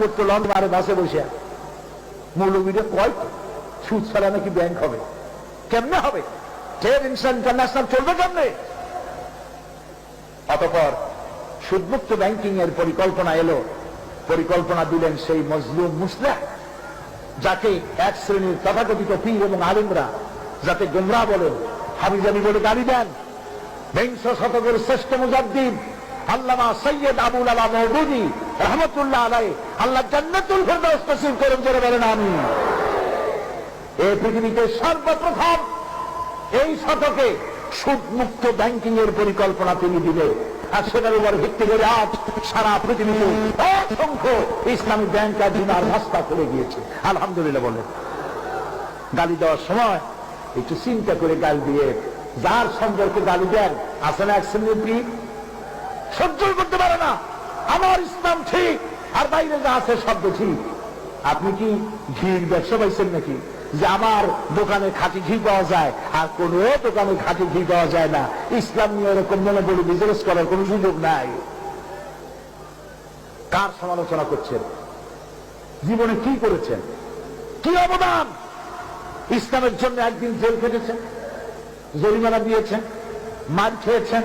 পড়তো লন্ডনে বাসে বসে, মৌলবীরা কয় সুদ ছাড়া নাকি ব্যাংক হবে, কেমনে হবে, ট্রেড ইন্টারন্যাশনাল চলবে কেমনে? অতঃপর সুদমুক্ত ব্যাংকিং এর পরিকল্পনা এলো, পরিকল্পনা দিলেন সেই মজলুম মুসলিহ, যাকে এক শ্রেণীর তথাকথিত পীর এবং আলিমরা যাতে গোমরাহ বলে, হাবিজাবি বলে গালি দেন। বিংশ শতকের শ্রেষ্ঠ মুজাদ্দিদ আল্লামা সৈয়দ আবুল আলা মওদুদী রহমতুল্লাহ আলাইহি, আল্লাহ জান্নাতুল ফেরদাউস নসিব করুন, জোরে বলেন আমিন। এই পৃথিবীতে সর্বপ্রথম এই শতকে সুদমুক্ত ব্যাংকিং এর পরিকল্পনা তিনি দিলেন, আর সেটার উপর ভিত্তি করে আজ সারা পৃথিবীতে অসংখ্য ইসলামী ব্যাংক আর বীমার রাস্তা খুলে গিয়েছে। আলহামদুলিল্লাহ বলেন। গালি দেওয়ার সময় একটু চিন্তা করে গাল দিয়ে, যার সম্পর্কে গালি দেন আছে না এক শ্রেণীর পীর, সহ্য করতে পারে না, আমার ইসলাম ঠিক আর বাইরে যা আছে শব্দ ঠিক। আপনি কি ঘির ব্যবসা পাইছেন নাকি, যে আমার দোকানে খাঁটি ঘি পাওয়া যায় আর কোন দোকানে খাঁটি ঘি পাওয়া যায় না? ইসলাম নিয়ে এরকম মনে বলে বিজনেস করার কোন সুযোগ নাই। কার সমালোচনা করছেন? জীবনে কি করেছেন, কি অবদান? ইসলামের জন্য একদিন জেল খেটেছেন, জরিমানা দিয়েছেন, মার খেয়েছেন।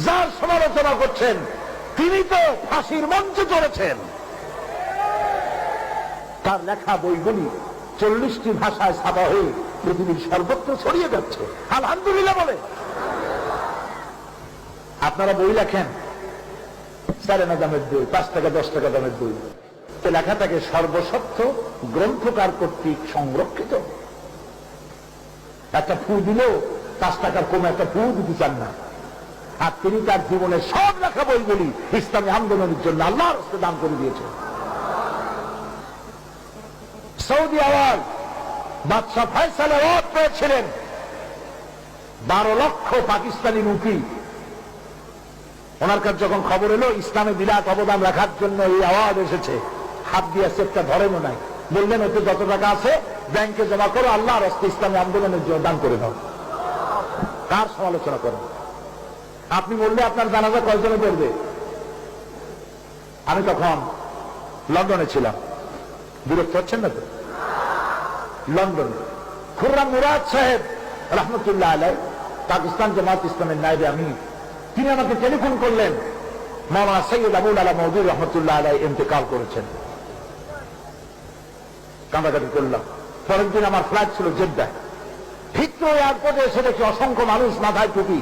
যার সমালোচনা করছেন তিনি তো ফাঁসির মঞ্চে চড়েছেন। তার লেখা বইগুলি 40টি ভাষায় ছাপা হয়ে পৃথিবীর সর্বত্র ছড়িয়ে যাচ্ছে। আলহামদুলিল্লাহ বলে। আপনারা বই লেখেন, 4 আনা দামের বই, 5 টাকা 10 টাকা দামের বই, লেখাটাকে সর্বসত্য গ্রন্থকার কর্তৃক সংরক্ষিত। একটা ফু দিলেও 5 টাকার কমে একটা ফু দিতে চান না। আর তিনি তার জীবনের সব লেখা বইগুলি ইসলামী আন্দোলনের জন্য আল্লাহর রাস্তায় দান করে দিয়েছেন। সৌদি আওয়াজ বাদশাহ ফয়সাল অ্যাওয়ার্ড পেয়েছিলেন 12 লক্ষ পাকিস্তানি রুপি। ওনার কাছে যখন খবর এলো ইসলামে বিরাট অবদান রাখার জন্য এই অ্যাওয়ার্ড এসেছে, হাত দিয়ে চেকটা ধরেনও নাই, বললেন ওতে যত টাকা আছে ব্যাংকে জমা করো, আল্লাহর রাস্তায় ইসলামী আন্দোলনের জন্য দান করে দাও। কার সমালোচনা করেন? আপনি বললে আপনার জানাজা কয়জনে পড়বে? আমি তখন লন্ডনে ছিলাম, বিরক্ত হচ্ছেন না তো? লন্ডনে খুররাম মুরাদ সাহেব রহমতুল্লাহ আলাইহি, পাকিস্তান জামাত ইসলামের নায়েবে আমির, তিনি আমাকে টেলিফোন করলেন, মাওলানা সৈয়দ আবুল আলা মওদুদী রহমতুল্লাহ আলাইহি ইন্তেকাল করেছেন। কাঁদাকাটি করলাম। পরের দিন আমার ফ্লাইট ছিল জেদ্দায়। হিথ্রো এয়ারপোর্টে এসে দেখি অসংখ্য মানুষ, মাথায় টুপি।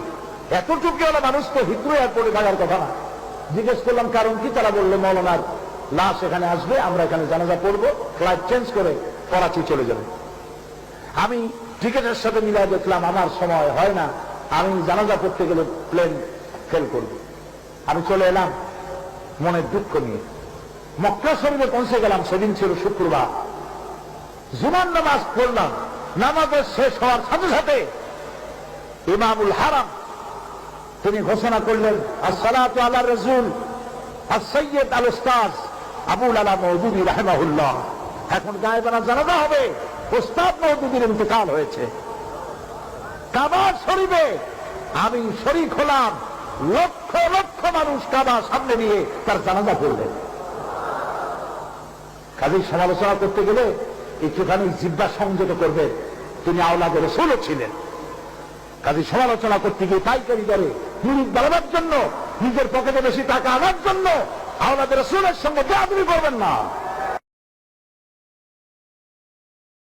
এত টুপিওয়ালা মানুষ তো হিথ্রো এয়ারপোর্টে থাকার কথা না। জিজ্ঞেস করলাম কারণ কি? তারা বললো মৌলানার লাশ এখানে আসবে, আমরা এখানে জানাজা পড়বো, ফ্লাইট চেঞ্জ করে করাচি চলে যাবে। আমি টিকেটের সাথে মিলাই দেখলাম আমার সময় হয় না, আমি জানাজা পড়তে গেলে প্লেন ফেল করব। আমি চলে এলাম মনের দুঃখ নিয়ে। মক্কা শরীফে পৌঁছে গেলাম, সেদিন ছিল শুক্রবার। জুমার নামাজ পড়লাম। নামাজের শেষ হওয়ার সাথে সাথে ইমামুল হারাম তিনি ঘোষণা করলেন, আসসালাতু আলা রাসূল as-সাইয়্যিদ আল-উস্তাজ আবুল আলা মওদুদী রাহিমাহুল্লাহ। এখন গায়েবানা জানাজা হবে, উস্তাদ মওদুদীর ইন্তেকাল হয়েছে। কাবা শরীফে আমি শরীক হলাম, লক্ষ লক্ষ মানুষ কাবা সামনে নিয়ে তার জানাজা পড়লেন। কাজেই সমালোচনা করতে গেলে একটুখানি জিহ্বা সংযত করবে। তিনি আওলাদে রাসূলও ছিলেন। কাজেই সমালোচনা করতে গিয়ে পাইকারি দরে মুরিদ বাড়াবার জন্য, নিজের পকেটে বেশি টাকা আনার জন্য আওলাদে রাসূলের সঙ্গে বেয়াদবি করবেন না।